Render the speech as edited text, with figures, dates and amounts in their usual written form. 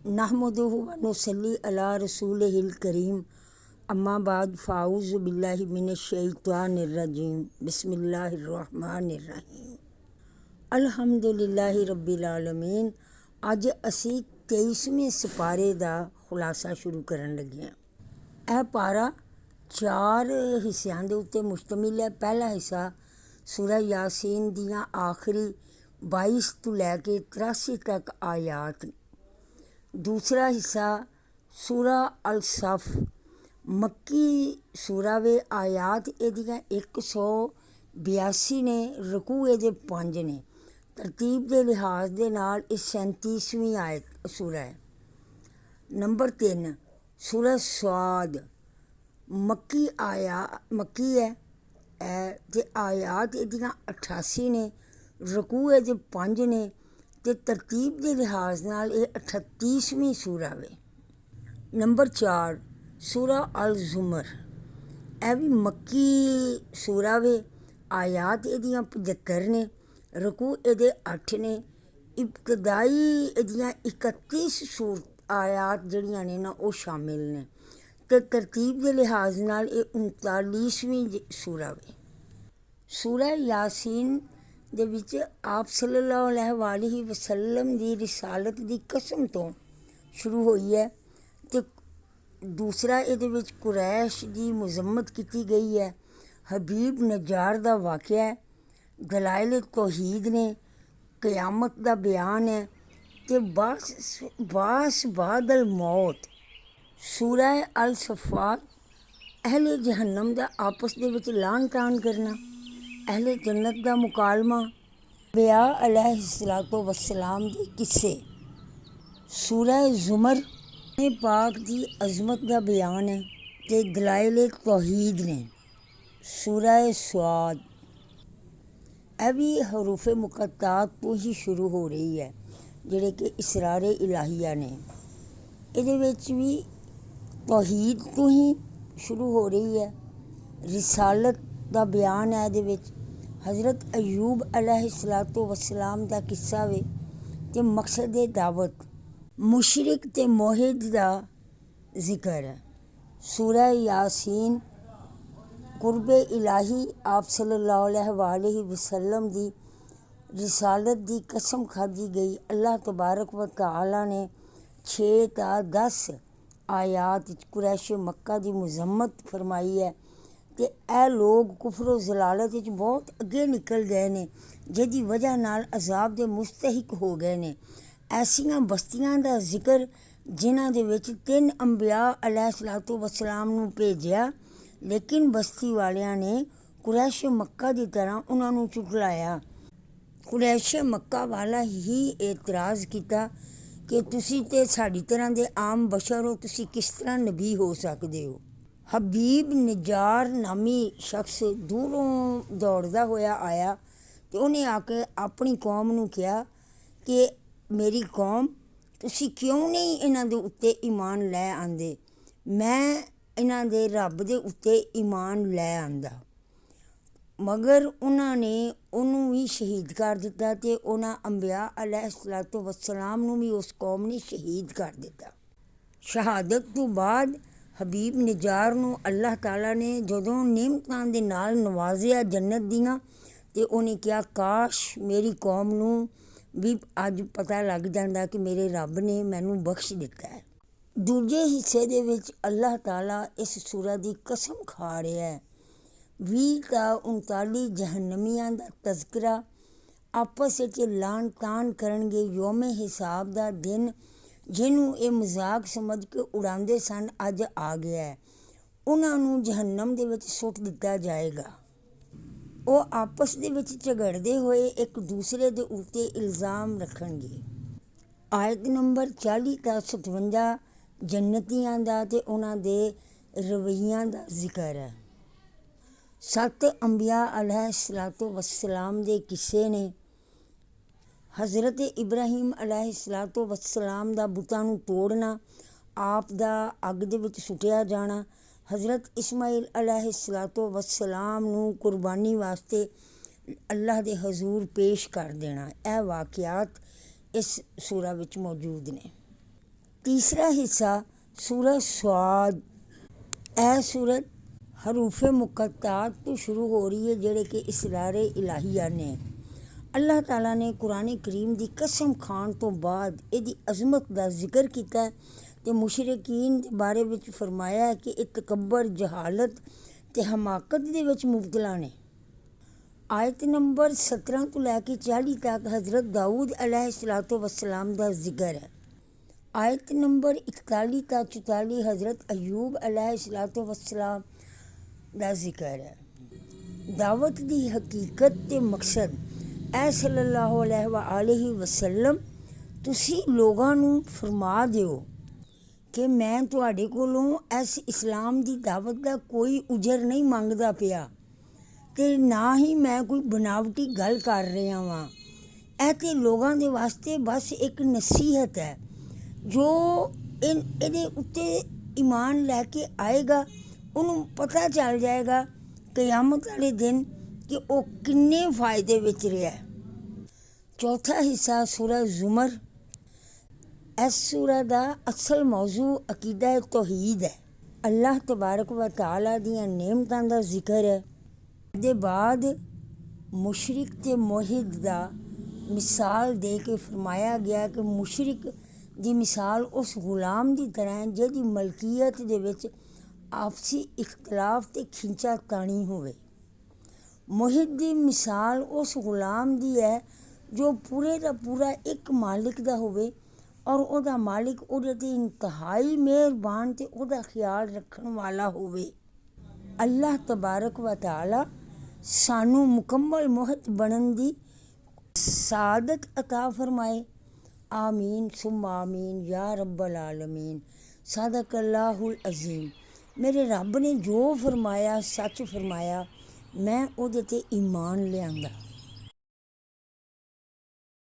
नहमदुहु व नुसल्ली अला रसूलिहिल करीम अम्मा बाद फ़ाऊज़ु बिल्लाहि मिनश्शैतानिर्रजीम बिस्मिल्लाहिर्रहमानिर्रहीम अल्हम्दुलिल्लाहि रब्बिल आलमीन। अज असी 23वें सिपारे का खुलासा शुरू करन लगे हैं। यह पारा 4 हिस्सों के उत्ते मुश्तमिल है। पहला हिस्सा सूरह यासीन दियाँ आखिरी 22 तो लैके 83 तक आयात। दूसरा हिस्सा सूरह अल सफ मक्की सूरा वे। आयात एदियां 182 ने, रकू एदे 5 ने। तरतीब के लिहाज के नाल 37वीं आयत सूरा है। नंबर 3 सूरह स्वाद मक्की है ते आयात एदियां 88 ने, रकू एदे 5 ने ते तरतीब के लिहाज नाल 38वीं सूरा वे। नंबर 4 सूरह अल ज़ुमर, यह भी मक्की सूरा वे। आयात एदियां 75 ने, रकू एदे 8 ने। इब्तदाई एदियां 31 आयात जड़ियां ने ना वो शामिल ने ते तरतीब के लिहाज नाल 39वीं सूरा वे। सूरह यासीन दे विच आप सल्लल्लाहु अलैहि वसल्लम दी रिसालत दी कसम तो शुरू हुई है ते दूसरा इहदे विच कुरैश दी मजम्मत की गई है। हबीब नजार दा वाक़या है, दलाइल तौहीद ने, क़यामत दा बयान है ते बास बादल मौत। सूरह अल सफ़ात अहले जहन्नम दा आपस दे विच लान तान करना, अहले जन्नत दा मुकालमा, अंबिया अलैहिस्सलातो वस्सलाम दे किस्से। सूरह ज़ुमर पाक दी अज़मत दा बयान है ते दलाइल तौहीद ने। सूरह स्वाद यह भी हरूफ मुक़त्तात तो ही शुरू हो रही है, जिहड़े कि इसरारे इलाहिया ने। इहदे विच भी तौहीद तो ही शुरू हो रही है। रिसालत दा बयान है इहदे विच। हज़रत अयूब अलैहिस्सलातो वस्सलाम दा किस्सा वे ते मकसद दावत। मुशरिक ते मोहिद दा जिक्र है। सूरह यासीन कुर्बे इलाही आप सल्लल्लाहु अलैहि वसल्लम दी रिसालत दी कसम खाधी गई। अल्लाह तबारक व तआला ने 6 ता 10 आयात कुरैश मक्का दी मजम्मत फरमाई है ते ए लोग कुफर जलालत बहुत अगे निकल गए ने, जिहदी वजह नाल अजाब दे मुस्तहिक हो गए ने। ऐसियां बस्तियां दा जिक्र जिन्हां दे विच 3 अंबिया अलैहिस्सलातो वस्सलाम नूं भेजिया, लेकिन बस्ती वालियां ने कुरैश मक्का की तरह उन्होंने झुठलाया। कुरैश मक्का वाला ही एतराज़ किया कि तुसी ते साडी तरह दे आम बशर हो, तुसी किस तरह नबी हो सकते हो। हबीब नजार नामी शख्स दूरों दौड़दा होया आया तो उन्हें आके अपनी कौम नूं कहा कि मेरी कौम तुसी क्यों नहीं इन्हां दे उत्ते ईमान लै आंदे। मैं इन्हां दे रब दे उत्ते ईमान लै आंदा, मगर उन्होंने उन्होंने भी शहीद कर दिता ते उन्हां अंबिया अलैहिस्सलातो वस्सलाम नूं भी उस कौम ने शहीद कर दिता। शहादत तो बाद हबीब नजार नूं अल्लाह ताला ने जदों नेमतां दे नाल नवाजिया जन्नत दियां ते उन्हें कहा काश मेरी कौम नूं भी अज पता लग जाता कि मेरे रब ने मैनू बख्श दिता है। दूजे हिस्से दे विच अल्लाह ताला इस सूरह दी कसम खा रहा है। 20 ता 39 जहन्नमियां दा तज़किरा, आपस विच लान तान करनगे। योमे हिसाब दा दिन जिन्हों ये मजाक समझ के उड़ाते सन अज आ गया है। उन्होंने जहन्नम दे विच सुट दिता जाएगा। वो आपस दे विच झगड़ते हुए एक दूसरे दे उत्ते इल्ज़ाम रखणगे। आयत नंबर 40 ता 57 जन्नतियां दा ते उन्हां दे रवैयां दा जिक्र है। 7 अंबिया अलैहिस्सलातो वस्सलाम दे किस्से ने। हज़रत इब्राहिम अलैहिस्सलातो वस्सलाम दा बुतां नूं तोड़ना, आप दा अग दे विच सुटिया जाना, हज़रत इस्माइल अलैहिस्सलातो वस्सलाम नूं कुर्बानी वास्ते अल्लाह दे हजूर पेश कर देना। यह वाक़यात इस सूरा विच मौजूद ने। तीसरा हिस्सा सूरत स्वाद। यह सूरत हरूफे मुक़त्तात तो शुरू हो रही है ਜਿਹੜੇ कि इसरारे इलाहिया ने। अल्लाह ताला ने कुरान करीम की कसम खान तो बाद ਇਹਦੀ अजमत का जिक्र किया तो मुशरिकीन के बारे में फरमाया है कि ਇਹ तकबर जहालत ते हमाकत दे विच मुबतला ने। आयत नंबर 17 तो लैके 40 तक हज़रत दाऊद अलैहिस्सलातो वस्सलाम का जिक्र है। आयत नंबर 41 ता 44 हज़रत अयूब अलैहिस्सलातो वस्सलाम का जिक्र है। दावत की हकीकत ते मकसद ऐ सल्लल्लाहु अलैहि वसल्लम तुसी लोगां नूं फरमा दिओ कि मैं तुहाडे कोलों इस इस्लाम की दावत का कोई उजर नहीं मंगदा पिया ते ना ही मैं कोई बनावटी गल कर रहा वां। ऐ ते लोगां दे वास्ते बस एक नसीहत है। जो इहदे उत्ते ईमान लैके आएगा उन्होंने पता चल जाएगा क़यामत वाले दिन कि वह किन्ने फायदे विच रहा है। चौथा हिस्सा सूरह ज़ुमर। इस सूरह का असल मौजू अकीदा तौहीद है। अल्लाह तबारक व तआला दियां नेमतां दा जिक्र है। दे बाद मुशरिक ते मोहिद दा मिसाल दे के फरमाया गया कि मुशरिक दी मिसाल उस गुलाम की तरह है जिहदी मलकीयत दे विच आपसी इख्तलाफ ते खिंचा ताणी होवे। मोहिद की मिसाल उस गुलाम की है जो पूरे का पूरा एक मालिक का होवे और उहदा मालिक उहदे ते इंतहाई मेहरबान ते उहदा ख्याल रखण वाला होवे। अल्लाह तबारक व तआला सानू मुकम्मल मोहत बनन दी सादत अता फरमाए। आमीन सुम्मा आमीन या रब्बल आलमीन। सदकल्लाहुल अज़ीम। मेरे रब ने जो फरमाया सच फरमाया, मैं उहदे ते ईमान लियांदा।